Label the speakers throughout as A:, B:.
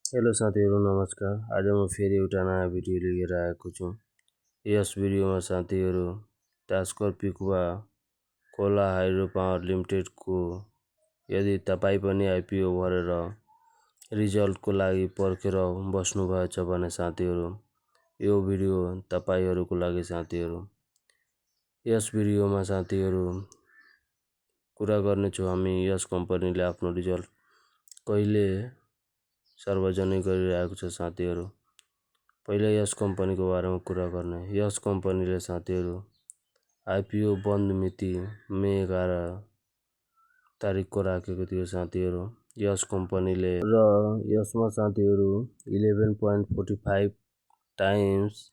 A: Hello साथीहरू नमस्कार। आज म फेरि एउटा नयाँ भिडियो लिएर आएको छु। यस भिडियोमा साथीहरू तास्कर पिकुवा कोला हाइड्रो पावर लिमिटेडको यदि तपाईँ पनि आइपिओ भरेर रिजल्टको लागि पर्खेर बस्नुभएछ भने साथीहरू यो भिडियो तपाईहरूको लागि साथीहरू। यस भिडियोमा साथीहरू कुरा गर्नेछौँ हामी यस कम्पनीले आफ्नो रिजल्ट कहिले सार्वजनिक गरिरहेको छ साथीहरू। पहिला यस कम्पनीको बारेमा कुरा गर्ने। यस कम्पनीले साथीहरू आइपिओ बन्द मिति मे 11 तारिकको राखेको थियो साथीहरू। यस कम्पनीले र यसमा साथीहरू 11.45 टाइम्स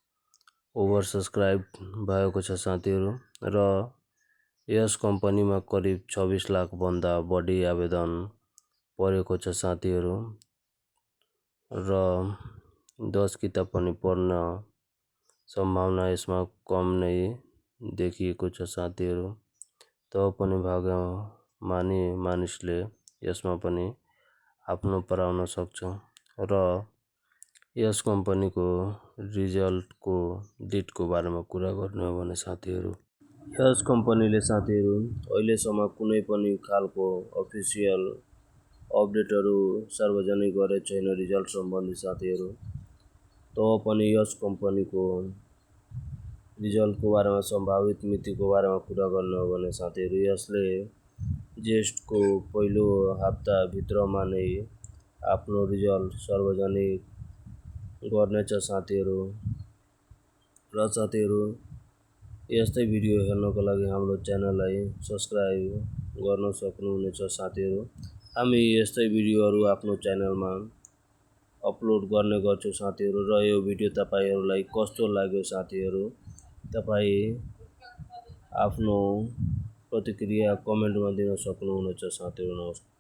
A: ओभर सब्सक्राइब भएको छ साथीहरू र यस कम्पनीमा करिब 26 लाख भन्दा बढी आवेदन परेको छ साथीहरू र 10 किताब पनि पढ्न सम्भावना यसमा कम नै देखिएको छ साथीहरू। तब पनि मानिसले यसमा पनि आफ्नो पराउन सक्छ र यस कम्पनीको रिजल्टको डेटको बारेमा कुरा गर्ने हो भने साथीहरू यस कम्पनीले साथीहरू अहिलेसम्म कुनै पनि खालको अफिसियल अपडेटहरू सार्वजनिक गरेको छैन रिजल्ट सम्बन्धी साथीहरू। तब पनि यस कम्पनीको रिजल्टको बारेमा सम्भावित मितिको बारेमा कुरा गर्ने हो भने साथीहरू यसले जेष्ठको पहिलो हप्ताभित्रमा नै आफ्नो रिजल्ट सार्वजनिक गर्नेछ साथीहरू र साथीहरू यस्तै भिडियो हेर्नको लागि हाम्रो च्यानललाई सब्स्क्राइब गर्न सक्नुहुनेछ साथीहरू। हामी यस्तै भिडियोहरू आफ्नो च्यानलमा अपलोड गर्ने गर्छौँ साथीहरू र यो भिडियो तपाईहरूलाई कस्तो लाग्यो साथीहरू तपाईँ आफ्नो प्रतिक्रिया कमेन्टमा दिन सक्नुहुनेछ साथीहरू। नमस्कार।